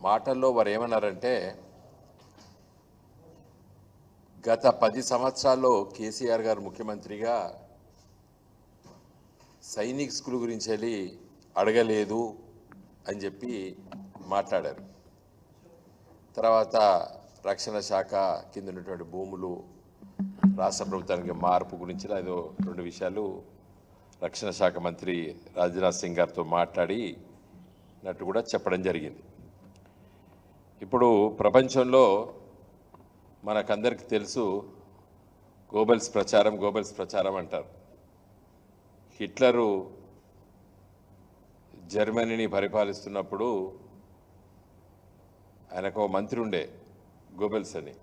మాటల్లో వారు ఏమన్నారంటే గత 10 సంవత్సరాల్లో కేసీఆర్ గారు ముఖ్యమంత్రిగా సైనిక్ స్కూల్ గురించి వెళ్ళి అడగలేదు అని చెప్పి మాట్లాడారు. తర్వాత రక్షణ శాఖ కింద ఉన్నటువంటి భూములు రాష్ట్ర ప్రభుత్వానికి మార్పు గురించి ఏదో 2 విషయాలు రక్షణ శాఖ మంత్రి రాజ్నాథ్ సింగ్ గారితో మాట్లాడినట్టు కూడా చెప్పడం జరిగింది. ఇప్పుడు ప్రపంచంలో మనకందరికీ తెలుసు గోబెల్స్ ప్రచారం అంటారు. హిట్లరు జర్మనీని పరిపాలిస్తున్నప్పుడు ఆయనకు మంత్రి ఉండే గోబెల్స్ అని.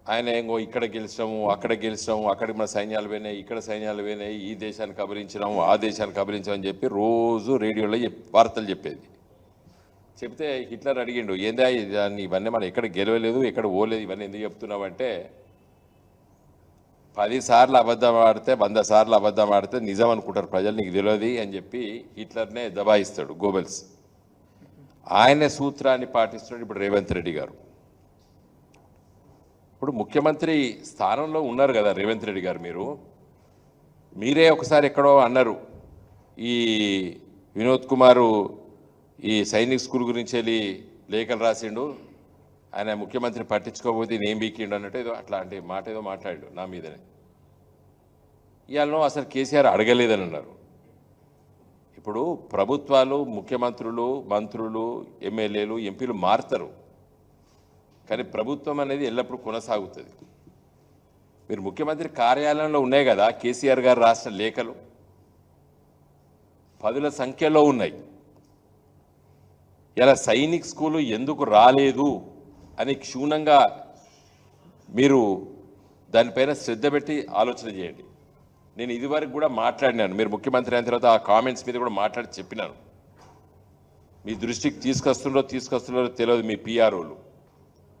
ఆయన ఇంకో ఇక్కడ గెలిచినాము, అక్కడ గెలిచినాము, అక్కడికి మన సైన్యాలు పోయినాయి, ఇక్కడ సైన్యాలు పోయినాయి, ఈ దేశాన్ని కబలించినాము, ఆ దేశాన్ని కబలించామని చెప్పి రోజు రేడియోలో వార్తలు చెప్పేది. చెప్తే హిట్లర్ అడిగిండు, ఏందా దాన్ని ఇవన్నీ మనం ఎక్కడ గెలవలేదు, ఎక్కడ ఓలేదు, ఇవన్నీ ఎందుకు చెప్తున్నామంటే 10 సార్లు అబద్ధం ఆడితే 100 సార్లు అబద్ధం ఆడితే నిజం అనుకుంటారు ప్రజలు, నీకు తెలియదు అని చెప్పి హిట్లర్నే దబాయిస్తాడు గోబెల్స్. ఆయనే సూత్రాన్ని పాటిస్తున్నాడు ఇప్పుడు రేవంత్ రెడ్డి గారు. ఇప్పుడు ముఖ్యమంత్రి స్థానంలో ఉన్నారు కదా రేవంత్ రెడ్డి గారు. మీరే ఒకసారి ఎక్కడో అన్నారు, ఈ వినోద్ కుమారు ఈ సైనిక్ స్కూల్ గురించి వెళ్ళి లేఖలు రాసిండు, ఆయన ముఖ్యమంత్రి పట్టించుకోకపోతే నేం బీకిండు అన్నట్టు ఏదో అట్లాంటి మాట ఏదో మాట్లాడాడు నా మీదనే. ఇవాళ అసలు కేసీఆర్ అడగలేదని అన్నారు. ఇప్పుడు ప్రభుత్వాలు, ముఖ్యమంత్రులు, మంత్రులు, ఎమ్మెల్యేలు, ఎంపీలు మారుతారు, కానీ ప్రభుత్వం అనేది ఎల్లప్పుడూ కొనసాగుతుంది. మీరు ముఖ్యమంత్రి కార్యాలయంలో ఉన్నాయి కదా కేసీఆర్ గారు రాసిన లేఖలు, 10ల సంఖ్యలో ఉన్నాయి. ఇలా సైనిక్ స్కూలు ఎందుకు రాలేదు అని క్షుణ్ణంగా మీరు దానిపైన శ్రద్ధ పెట్టి ఆలోచన చేయండి. నేను ఇదివరకు కూడా మాట్లాడినాను, మీరు ముఖ్యమంత్రి అయిన తర్వాత ఆ కామెంట్స్ మీద కూడా మాట్లాడి చెప్పినాను. మీ దృష్టికి తీసుకొస్తున్నారో తెలియదు మీ పిఆర్ఓలు.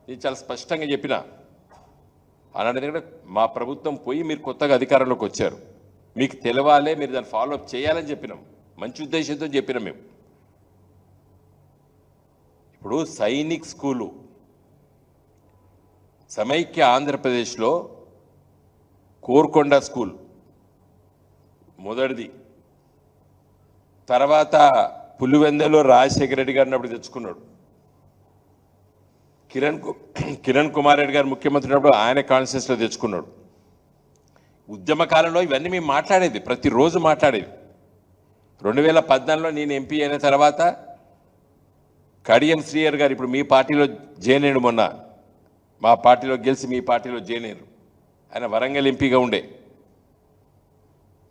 నేను చాలా స్పష్టంగా చెప్పిన అలాంటి కూడా మా ప్రభుత్వం పోయి మీరు కొత్తగా అధికారంలోకి వచ్చారు, మీకు తెలవాలే, మీరు దాన్ని ఫాలోఅప్ చేయాలని చెప్పినాం, మంచి ఉద్దేశంతో చెప్పినాం మేము. ఇప్పుడు సైనిక్ స్కూలు సమైక్య ఆంధ్రప్రదేశ్లో కోర్కొండ స్కూల్ మొదటిది, తర్వాత పులివెందలో రాజశేఖర రెడ్డి గారిని అప్పుడు తెచ్చుకున్నాడు. కిరణ్ కుమార్ రెడ్డి గారు ముఖ్యమంత్రి ఉన్నప్పుడు ఆయన కాన్స్టిట్యూన్సీలో తెచ్చుకున్నాడు. ఉద్యమ కాలంలో ఇవన్నీ మేము మాట్లాడేది, ప్రతిరోజు మాట్లాడేది. 2014లో నేను ఎంపీ అయిన తర్వాత కడియం శ్రీయర్ గారు ఇప్పుడు మీ పార్టీలో జాయిన్ అయ్యాడు, మొన్న మా పార్టీలో గెలిచి మీ పార్టీలో జాయిన్ అయ్యారు. ఆయన వరంగల్ ఎంపీగా ఉండే.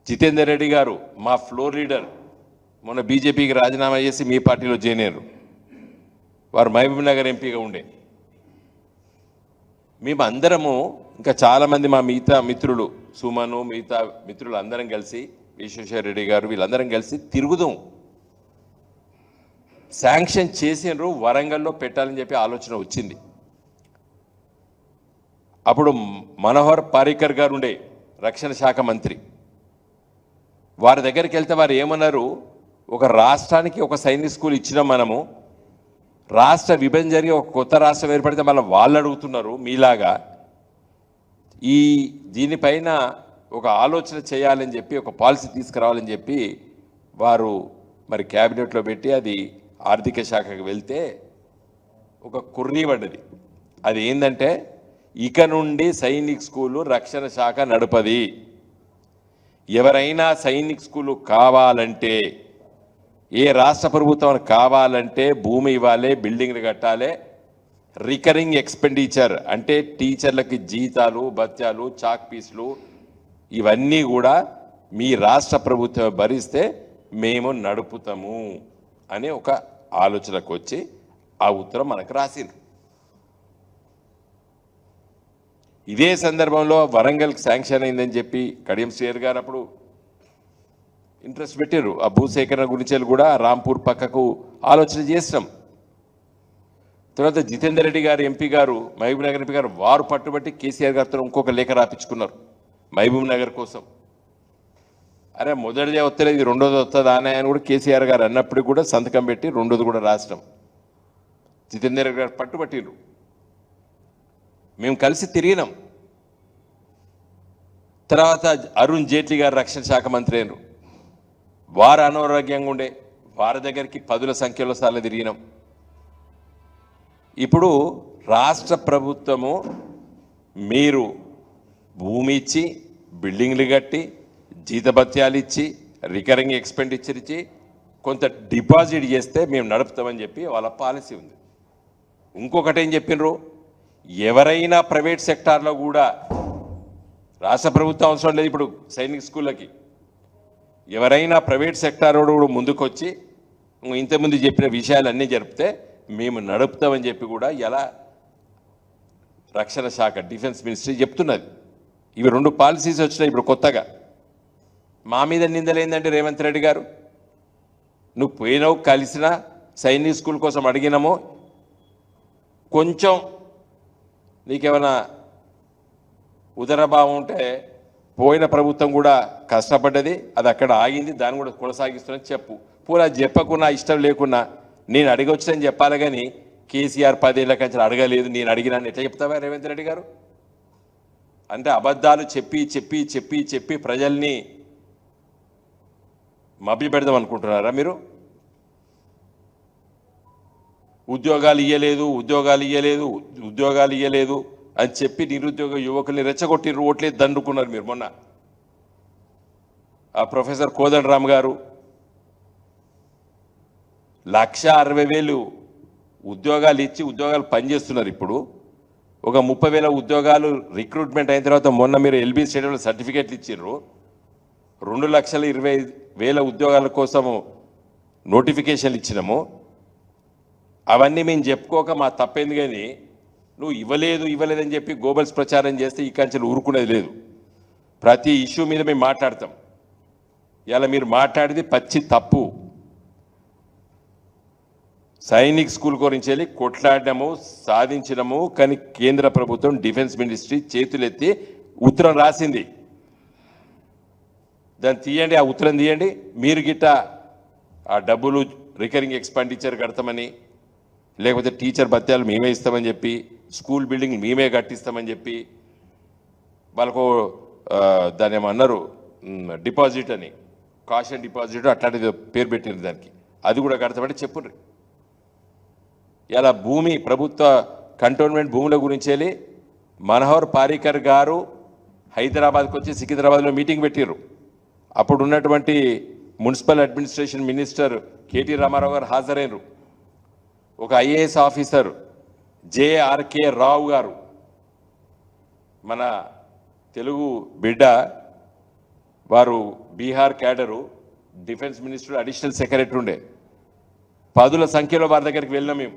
జితేందర్ రెడ్డి గారు మా ఫ్లోర్ లీడర్, మొన్న బీజేపీకి రాజీనామా చేసి మీ పార్టీలో జాయిన్ అయ్యారు, వారు మహబూబ్ నగర్ ఎంపీగా ఉండే. మేము అందరము ఇంకా చాలామంది మా మిగతా మిత్రులు, సుమను, మిగతా మిత్రులు అందరం కలిసి, విశ్వేశ్వర రెడ్డి గారు, వీళ్ళందరం కలిసి తిరుగుదాం. శాంక్షన్ చేసినారు, వరంగల్లో పెట్టాలని చెప్పి ఆలోచన వచ్చింది. అప్పుడు మనోహర్ పారికర్ గారు ఉండే రక్షణ శాఖ మంత్రి. వారి దగ్గరికి వెళ్తే వారు ఏమన్నారు, ఒక రాష్ట్రానికి ఒక సైనిక్ స్కూల్ ఇచ్చినాం మనము, రాష్ట్ర విభజన జరిగి ఒక కొత్త రాష్ట్రం ఏర్పడితే మళ్ళీ వాళ్ళు అడుగుతున్నారు మీలాగా, దీనిపైన ఒక ఆలోచన చేయాలని చెప్పి, ఒక పాలసీ తీసుకురావాలని చెప్పి వారు మరి క్యాబినెట్లో పెట్టి అది ఆర్థిక శాఖకు వెళ్తే ఒక కుర్రీ పడ్డది. అది ఏంటంటే, ఇక నుండి సైనిక్ స్కూలు రక్షణ శాఖ నడుపది, ఎవరైనా సైనిక్ స్కూలు కావాలంటే, ఏ రాష్ట్ర ప్రభుత్వం కావాలంటే భూమి ఇవ్వాలి, బిల్డింగ్లు కట్టాలి, రికరింగ్ ఎక్స్పెండిచర్ అంటే టీచర్లకి జీతాలు, భత్యాలు, చాక్ పీసులు ఇవన్నీ కూడా మీ రాష్ట్ర ప్రభుత్వం భరిస్తే మేము నడుపుతాము అనే ఒక ఆలోచనకు వచ్చి ఆ ఉత్తరం మనకు రాసింది. ఇదే సందర్భంలో వరంగల్కి శాంక్షన్ అయిందని చెప్పి కడియం శ్రీయర్ గారు అప్పుడు ఇంట్రెస్ట్ పెట్టారు. ఆ భూసేకరణ గురించి కూడా రాంపూర్ పక్కకు ఆలోచన చేసినాం. తర్వాత జితేందర్ రెడ్డి గారు ఎంపీ గారు, మహబూబ్ నగర్ ఎంపీ గారు, వారు పట్టుబట్టి కేసీఆర్ గారితో ఇంకొక లేఖ రాపించుకున్నారు మహబూబ్ నగర్ కోసం. అరే మొదటిదే వస్తలేదు ఇది రెండోది వస్తుందా అని కూడా కేసీఆర్ గారు అన్నప్పుడు కూడా సంతకం పెట్టి రెండోది కూడా రాష్ట్రం జితేందర్ గారు పట్టుబట్టిరు. మేము కలిసి తిరిగినాం. తర్వాత అరుణ్ జైట్లీ గారు రక్షణ శాఖ మంత్రి అయినరు. వారు అనారోగ్యంగా ఉండే వారి దగ్గరికి పదుల సంఖ్యలో సార్లు తిరిగినాం. ఇప్పుడు రాష్ట్ర ప్రభుత్వము మీరు భూమి ఇచ్చి బిల్డింగ్లు కట్టి జీతభత్యాలు ఇచ్చి రికరింగ్ ఎక్స్పెండిచర్ ఇచ్చి కొంత డిపాజిట్ చేస్తే మేము నడుపుతామని చెప్పి వాళ్ళ పాలసీ ఉంది. ఇంకొకటి ఏం చెప్పినరు, ఎవరైనా ప్రైవేట్ సెక్టార్లో కూడా రాష్ట్ర ప్రభుత్వం అవసరం లేదు. ఇప్పుడు సైనిక స్కూళ్ళకి ఎవరైనా ప్రైవేట్ సెక్టార్ కూడా ముందుకొచ్చి ఇంతకుముందు చెప్పిన విషయాలన్నీ జరిపితే మేము నడుపుతామని చెప్పి కూడా ఎలా రక్షణ శాఖ డిఫెన్స్ మినిస్ట్రీ చెప్తున్నది. ఇవి రెండు పాలసీస్ వచ్చినాయి ఇప్పుడు కొత్తగా. మా మీద నిందలేందంటే రేవంత్ రెడ్డి గారు, నువ్వు పోయినావు కలిసినా సైనిక్ స్కూల్ కోసం అడిగినాము, కొంచెం నీకేమైనా ఉదరభావం ఉంటే పోయిన ప్రభుత్వం కూడా కష్టపడ్డది, అది అక్కడ ఆగింది, దాన్ని కూడా కొనసాగిస్తున్నది చెప్పు. పూరా చెప్పకున్నా ఇష్టం లేకున్నా నేను అడిగొచ్చానని చెప్పాలి, కానీ కేసీఆర్ 10 ఏళ్ల కంచెం అడగలేదు నేను అడిగినాను ఎట్లా చెప్తావా రేవంత్ రెడ్డి గారు? అంటే అబద్ధాలు చెప్పి చెప్పి చెప్పి చెప్పి ప్రజల్ని మభ్య పెడదాం అనుకుంటున్నారా మీరు? ఉద్యోగాలు ఇయ్యలేదు ఉద్యోగాలు ఇయ్యలేదు ఉద్యోగాలు ఇయ్యలేదు అని చెప్పి నిరుద్యోగ యువకుల్ని రెచ్చగొట్టిరు, ఓట్లేదు దండుకున్నారు మీరు. మొన్న ఆ ప్రొఫెసర్ కోదండరామ్ గారు 1,60,000 ఉద్యోగాలు ఇచ్చి ఉద్యోగాలు పనిచేస్తున్నారు. ఇప్పుడు ఒక 30,000 ఉద్యోగాలు రిక్రూట్మెంట్ అయిన తర్వాత మొన్న మీరు ఎల్బీ స్టేడియంలో సర్టిఫికేట్లు ఇచ్చిర్రు. 2,20,000 ఉద్యోగాల కోసము నోటిఫికేషన్లు ఇచ్చినాము. అవన్నీ మేము చెప్పుకోక మా తప్పేంది, కానీ నువ్వు ఇవ్వలేదని చెప్పి గోబల్స్ ప్రచారం చేస్తే ఈ కంచెలు ఊరుకునేది లేదు. ప్రతి ఇష్యూ మీద మేము మాట్లాడతాం. ఇలా మీరు మాట్లాడేది పచ్చి తప్పు. సైనిక్ స్కూల్ గురించి వెళ్ళి కొట్లాడము సాధించడము, కానీ కేంద్ర ప్రభుత్వం డిఫెన్స్ మినిస్ట్రీ చేతులెత్తి ఉత్తరం రాసింది. దాన్ని తీయండి, ఆ ఉత్తరం తీయండి. మీరు గిట్ట ఆ డబ్బులు రికరింగ్ ఎక్స్పెండిచర్ కడతామని, లేకపోతే టీచర్ భత్యాలు మేమే ఇస్తామని చెప్పి, స్కూల్ బిల్డింగ్ మేమే కట్టిస్తామని చెప్పి వాళ్ళకు దాన్ని ఏమన్నారు డిపాజిట్ అని, కాషన్ డిపాజిట్ అట్లాంటిది పేరు పెట్టింది దానికి, అది కూడా కడతామని చెప్పుండ్రి. ఇలా భూమి ప్రభుత్వ కంటోన్మెంట్ భూముల గురించి వెళ్ళి మనోహర్ పారీకర్ గారు హైదరాబాద్కి వచ్చి సికింద్రాబాద్లో మీటింగ్ పెట్టారు. అప్పుడు ఉన్నటువంటి municipal administration minister KT Rama Rao గారు హాజరైనరు. ఒక ఐఏఎస్ ఆఫీసర్ జేఆర్కే రావు గారు, మన తెలుగు బిడ్డ, వారు Bihar cadre, defence minister additional secretary ఉండే. పదుల సంఖ్యలో వారి దగ్గరికి వెళ్ళినాం మేము.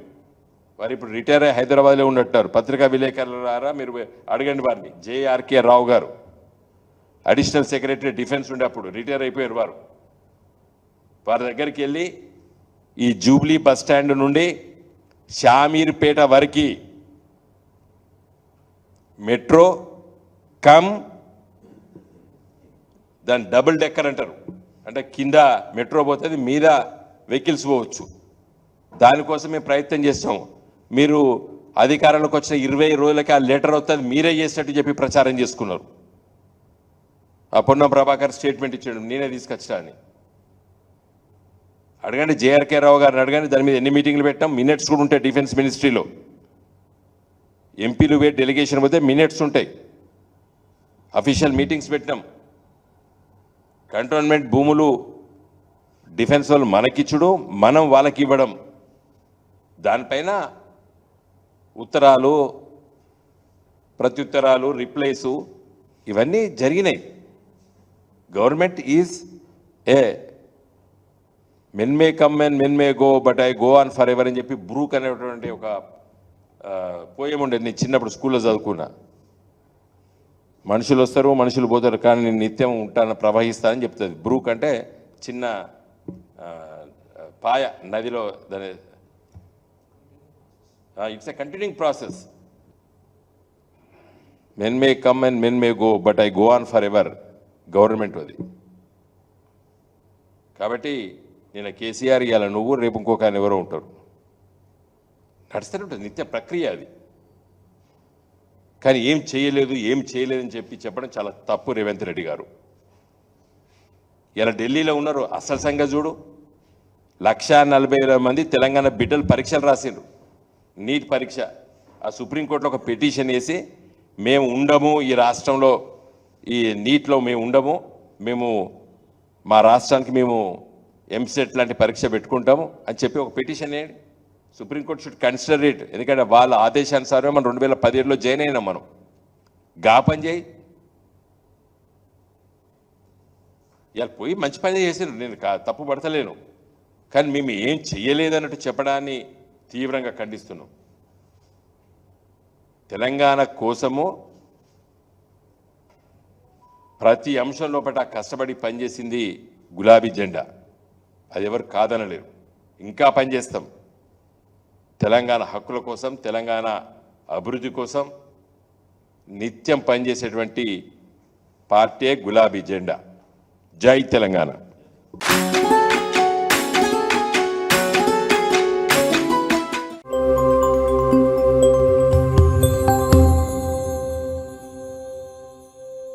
వారు ఇప్పుడు రిటైర్ అయ్యి హైదరాబాద్లో ఉన్నట్టున్నారు. పత్రికా విలేకరులారా మీరు అడగండి వారిని. జేఆర్కే రావు గారు అడిషనల్ సెక్రటరీ డిఫెన్స్ ఉండే, అప్పుడు రిటైర్ అయిపోయారు వారు. వారి దగ్గరికి వెళ్ళి ఈ జూబ్లీ బస్ స్టాండ్ నుండి షామీర్పేట వరకు మెట్రో కమ్ దాని డబుల్ డెక్కర్ అంటారు, అంటే కింద మెట్రో పోతుంది, మీద వెహికల్స్ పోవచ్చు. దానికోసం మేము ప్రయత్నం చేస్తాము. మీరు అధికారంలోకి వచ్చిన 20 రోజులకి ఆ లెటర్ వస్తుంది మీరే చేసినట్టు చెప్పి ప్రచారం చేసుకున్నారు. ఆ పొన్నం ప్రభాకర్ స్టేట్మెంట్ ఇచ్చాడు, నేనే తీసుకొచ్చా అని. అడగండి జేఆర్కే రావు గారిని అడగండి, దాని మీద ఎన్ని మీటింగ్లు పెట్టాం. మినిట్స్ కూడా ఉంటాయి డిఫెన్స్ మినిస్ట్రీలో. ఎంపీలు పోయి డెలిగేషన్ పోతే మినిట్స్ ఉంటాయి. అఫీషియల్ మీటింగ్స్ పెట్టినాం. కంటోన్మెంట్ భూములు డిఫెన్స్ వాళ్ళు మనకిచ్చుడు, మనం వాళ్ళకి ఇవ్వడం, దానిపైన ఉత్తరాలు ప్రత్యుత్తరాలు రిప్లైసు ఇవన్నీ జరిగినాయి. Government is a men may come and men may go but I go on for ever అని చెప్పి బ్రూక్ అనేటువంటి ఒక పోయం ఉండేది. నేను చిన్నప్పుడు స్కూల్లో చదువుకున్నా. మనుషులు వస్తారు మనుషులు పోతారు కానీ నేను నిత్యం ఉంటాను ప్రవహిస్తానని చెప్తుంది. బ్రూక్ అంటే చిన్న పాయ నదిలో, దాని it's a continuing process. Men may come and men may go but I go on for ever, government అది. కాబట్టి నేను కేసీఆర్ ఇవాళ నువ్వు రేపు ఇంకొక ఆయన ఎవరో ఉంటారు, నడుస్తూనే ఉంటుంది, నిత్య ప్రక్రియ అది. కానీ ఏం చేయలేదని చెప్పడం చాలా తప్పు రేవంత్ రెడ్డి గారు. ఇలా ఢిల్లీలో ఉన్నారు, అసలు సంగతి చూడు, 140,000 మంది తెలంగాణ బిడ్డలు పరీక్షలు రాసిండ్రు, నీట్ పరీక్ష. ఆ సుప్రీంకోర్టులో ఒక పిటిషన్ వేసి మేము ఉండము, ఈ రాష్ట్రంలో ఈ నీట్లో మేము ఉండము, మేము మా రాష్ట్రానికి మేము ఎంసెట్ లాంటి పరీక్ష పెట్టుకుంటాము అని చెప్పి ఒక పిటిషన్ వేయండి. Supreme court should consider it. ఎందుకంటే వాళ్ళ ఆదేశానుసారమే మనం 2017లో జాయిన్ అయినాం. మనం పని చేయి. ఇలా పోయి మంచి పని చేసారు, నేను తప్పు పడతలేను. కానీ మేము ఏం చెయ్యలేదన్నట్టు చెప్పడాన్ని తీవ్రంగా ఖండిస్తున్నాం. తెలంగాణ కోసము ప్రతి అంశం లోపల కష్టపడి పనిచేసింది గులాబీ జెండా, అది ఎవరు కాదనలేరు. ఇంకా పనిచేస్తాం తెలంగాణ హక్కుల కోసం, తెలంగాణ అభివృద్ధి కోసం నిత్యం పనిచేసేటువంటి పార్టీ గులాబీ జెండా. జై తెలంగాణ.